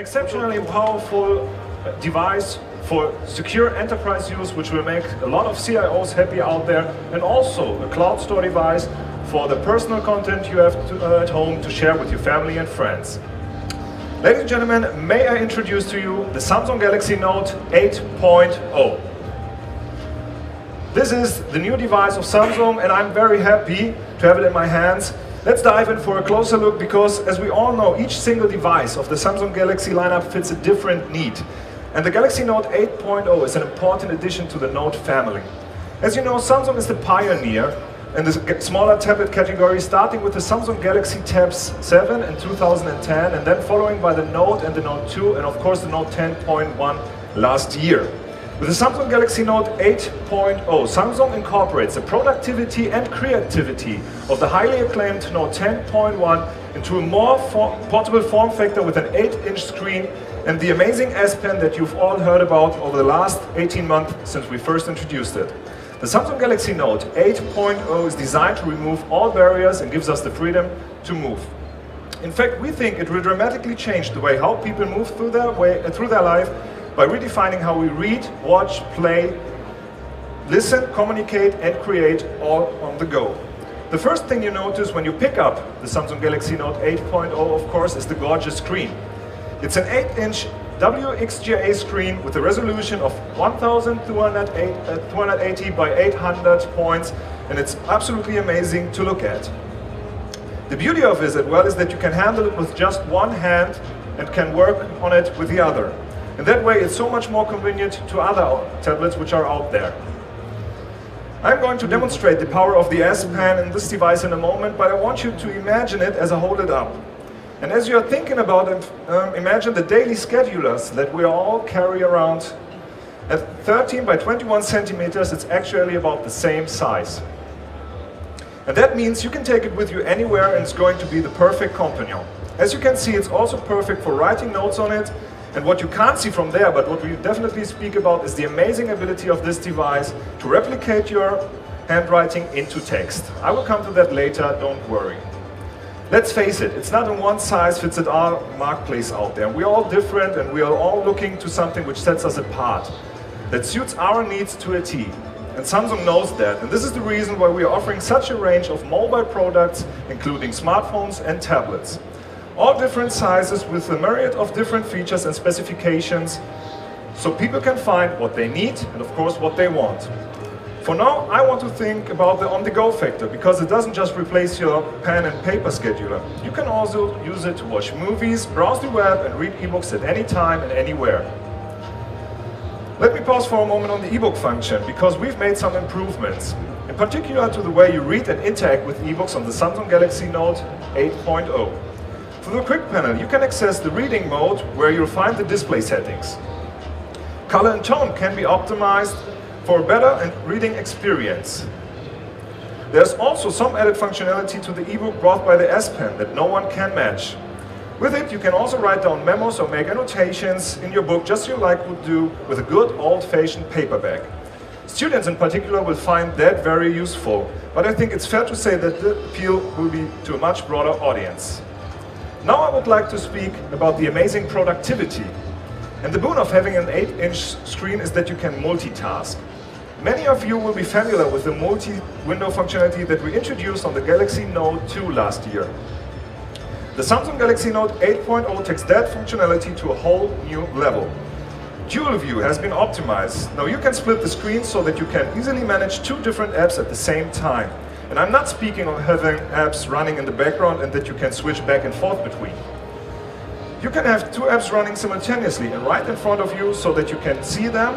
exceptionally powerful device for secure enterprise use, which will make a lot of CIOs happy out there, and also a cloud store device for the personal content you have at home to share with your family and friends. Ladies and gentlemen, may I introduce to you the Samsung Galaxy Note 8.0. This is the new device of Samsung, and I'm very happy to have it in my hands. Let's dive in for a closer look, because as we all know, each single device of the Samsung Galaxy lineup fits a different need. And the Galaxy Note 8.0 is an important addition to the Note family. As you know, Samsung is the pioneer in the smaller tablet category, starting with the Samsung Galaxy Tabs 7 in 2010, and then following by the Note and the Note 2, and of course the Note 10.1 last year. With the Samsung Galaxy Note 8.0, Samsung incorporates the productivity and creativity of the highly acclaimed Note 10.1 into a more portable form factor with an 8-inch screen and the amazing S Pen that you've all heard about over the last 18 months since we first introduced it. The Samsung Galaxy Note 8.0 is designed to remove all barriers and gives us the freedom to move. In fact, we think it will dramatically change the way how people move through their life by redefining how we read, watch, play, listen, communicate, and create all on the go. The first thing you notice when you pick up the Samsung Galaxy Note 8.0, of course, is the gorgeous screen. It's an 8-inch WXGA screen with a resolution of 1280 by 800 points, and it's absolutely amazing to look at. The beauty of it as well is that you can handle it with just one hand and can work on it with the other. And that way it's so much more convenient to other tablets which are out there. I'm going to demonstrate the power of the S Pen in this device in a moment, but I want you to imagine it as I hold it up. And as you're thinking about it, imagine the daily schedulers that we all carry around. At 13 by 21 centimeters, it's actually about the same size. And that means you can take it with you anywhere, and it's going to be the perfect companion. As you can see, it's also perfect for writing notes on it. And what you can't see from there, but what we definitely speak about, is the amazing ability of this device to replicate your handwriting into text. I will come to that later, don't worry. Let's face it, it's not a one-size-fits-all marketplace out there. We're all different, and we are all looking to something which sets us apart, that suits our needs to a T. And Samsung knows that, and this is the reason why we are offering such a range of mobile products, including smartphones and tablets. All different sizes with a myriad of different features and specifications, so people can find what they need and of course what they want. For now, I want to think about the on-the-go factor, because it doesn't just replace your pen and paper scheduler. You can also use it to watch movies, browse the web, and read ebooks at any time and anywhere. Let me pause for a moment on the ebook function, because we've made some improvements, in particular to the way you read and interact with ebooks on the Samsung Galaxy Note 8.0. Through the quick panel, you can access the reading mode, where you'll find the display settings. Color and tone can be optimized for a better reading experience. There's also some added functionality to the ebook brought by the S Pen that no one can match. With it, you can also write down memos or make annotations in your book, just like you would do with a good old-fashioned paperback. Students in particular will find that very useful, but I think it's fair to say that the appeal will be to a much broader audience. Now I would like to speak about the amazing productivity. And the boon of having an 8-inch screen is that you can multitask. Many of you will be familiar with the multi-window functionality that we introduced on the Galaxy Note 2 last year. The Samsung Galaxy Note 8.0 takes that functionality to a whole new level. Dual View has been optimized. Now you can split the screen so that you can easily manage two different apps at the same time. And I'm not speaking of having apps running in the background and that you can switch back and forth between. You can have two apps running simultaneously and right in front of you, so that you can see them,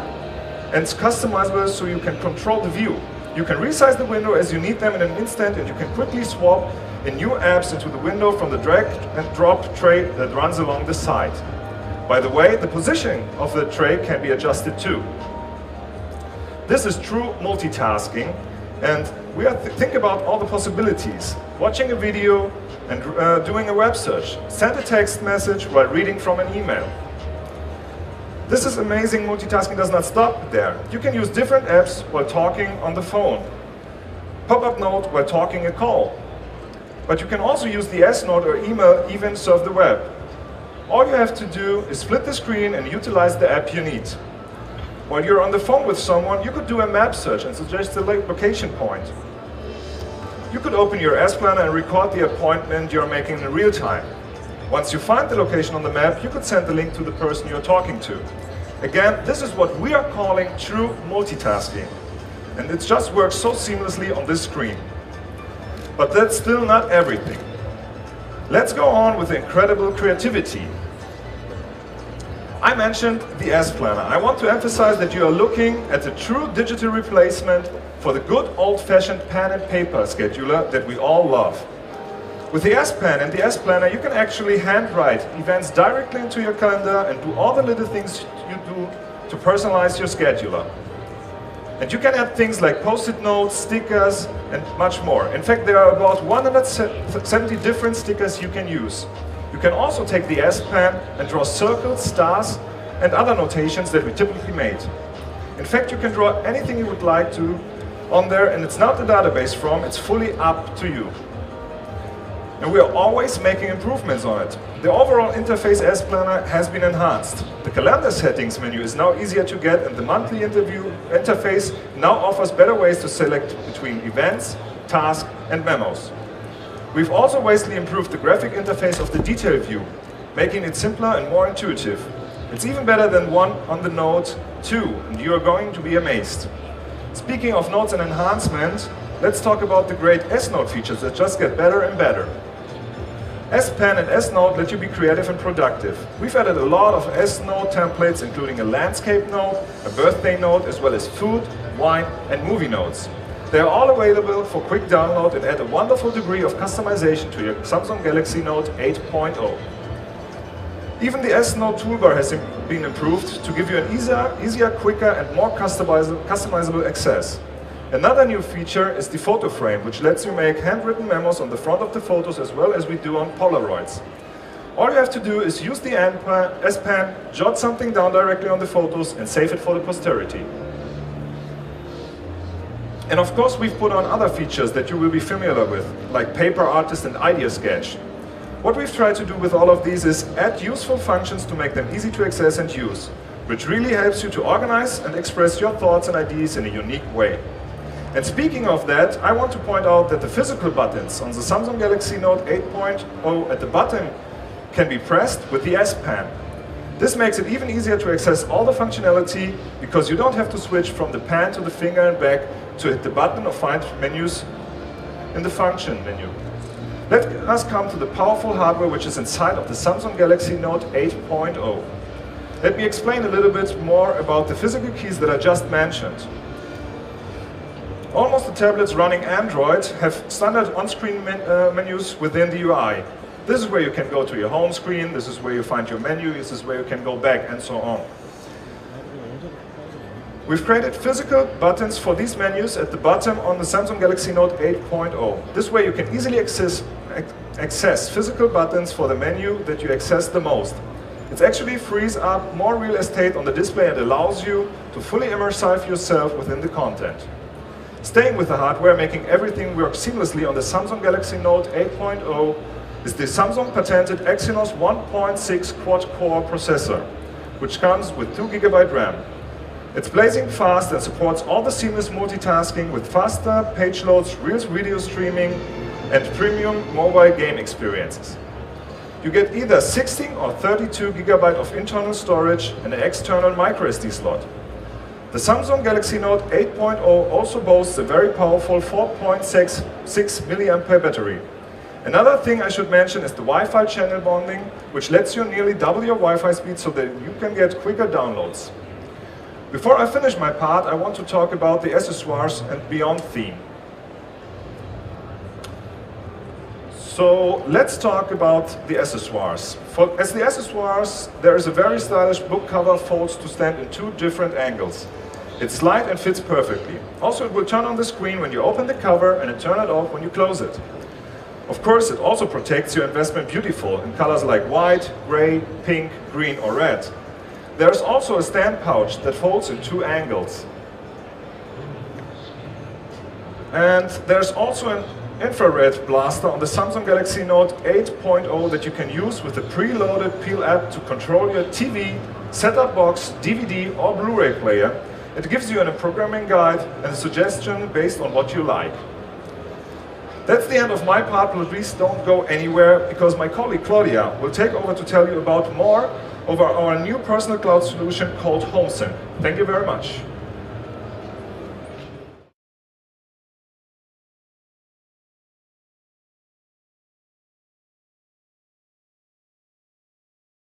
and it's customizable so you can control the view. You can resize the window as you need them in an instant, and you can quickly swap in new apps into the window from the drag and drop tray that runs along the side. By the way, the positioning of the tray can be adjusted too. This is true multitasking. And we think about all the possibilities. Watching a video and doing a web search. Send a text message while reading from an email. This is amazing. Multitasking does not stop there. You can use different apps while talking on the phone. Pop-up note while talking a call. But you can also use the S Note or email, even surf the web. All you have to do is split the screen and utilize the app you need. While you're on the phone with someone, you could do a map search and suggest a location point. You could open your S Planner and record the appointment you're making in real time. Once you find the location on the map, you could send the link to the person you're talking to. Again, this is what we are calling true multitasking. And it just works so seamlessly on this screen. But that's still not everything. Let's go on with incredible creativity. I mentioned the S Planner. I want to emphasize that you are looking at a true digital replacement for the good old-fashioned pen and paper scheduler that we all love. With the S Pen and the S Planner, you can actually handwrite events directly into your calendar and do all the little things you do to personalize your scheduler. And you can add things like post-it notes, stickers, and much more. In fact, there are about 170 different stickers you can use. You can also take the S Pen and draw circles, stars, and other notations that we typically made. In fact, you can draw anything you would like to on there, and it's not the database from, it's fully up to you. And we are always making improvements on it. The overall interface S Planner has been enhanced. The calendar settings menu is now easier to get, and the monthly interface now offers better ways to select between events, tasks, and memos. We've also vastly improved the graphic interface of the detail view, making it simpler and more intuitive. It's even better than one on the Note 2, and you are going to be amazed. Speaking of notes and enhancement, let's talk about the great S-Note features that just get better and better. S-Pen and S-Note let you be creative and productive. We've added a lot of S-Note templates, including a landscape note, a birthday note, as well as food, wine, and movie notes. They are all available for quick download and add a wonderful degree of customization to your Samsung Galaxy Note 8.0. Even the S-Note toolbar has been improved to give you an easier, quicker, and more customizable access. Another new feature is the photo frame, which lets you make handwritten memos on the front of the photos as well as we do on Polaroids. All you have to do is use the S Pen, jot something down directly on the photos, and save it for the posterity. And of course, we've put on other features that you will be familiar with, like Paper Artist and Idea Sketch. What we've tried to do with all of these is add useful functions to make them easy to access and use, which really helps you to organize and express your thoughts and ideas in a unique way. And speaking of that, I want to point out that the physical buttons on the Samsung Galaxy Note 8.0 at the bottom can be pressed with the S Pen. This makes it even easier to access all the functionality because you don't have to switch from the pen to the finger and back to hit the button or find menus in the function menu. Let us come to the powerful hardware which is inside of the Samsung Galaxy Note 8.0. Let me explain a little bit more about the physical keys that I just mentioned. Almost the tablets running Android have standard on-screen menus within the UI. This is where you can go to your home screen, this is where you find your menu, this is where you can go back, and so on. We've created physical buttons for these menus at the bottom on the Samsung Galaxy Note 8.0. This way you can easily access physical buttons for the menu that you access the most. It actually frees up more real estate on the display and allows you to fully immerse yourself within the content. Staying with the hardware, making everything work seamlessly on the Samsung Galaxy Note 8.0 is the Samsung patented Exynos 1.6 quad-core processor, which comes with 2 GB RAM. It's blazing fast and supports all the seamless multitasking with faster page loads, real video streaming, and premium mobile game experiences. You get either 16 or 32 GB of internal storage and an external microSD slot. The Samsung Galaxy Note 8.0 also boasts a very powerful 4.66 mAh battery. Another thing I should mention is the Wi-Fi channel bonding, which lets you nearly double your Wi-Fi speed so that you can get quicker downloads. Before I finish my part, I want to talk about the accessoires and beyond theme. So let's talk about the accessoires. As the accessoires, there is a very stylish book cover folds to stand in 2 different angles. It's light and fits perfectly. Also, it will turn on the screen when you open the cover and it turn it off when you close it. Of course, it also protects your investment beautiful in colors like white, gray, pink, green or red. There's also a stand pouch that folds in 2 angles. And there's also an infrared blaster on the Samsung Galaxy Note 8.0 that you can use with the preloaded Peel app to control your TV, set-top box, DVD or Blu-ray player. It gives you a programming guide and a suggestion based on what you like. That's the end of my part, but please don't go anywhere because my colleague Claudia will take over to tell you about more over our new personal cloud solution called HomeSync. Thank you very much.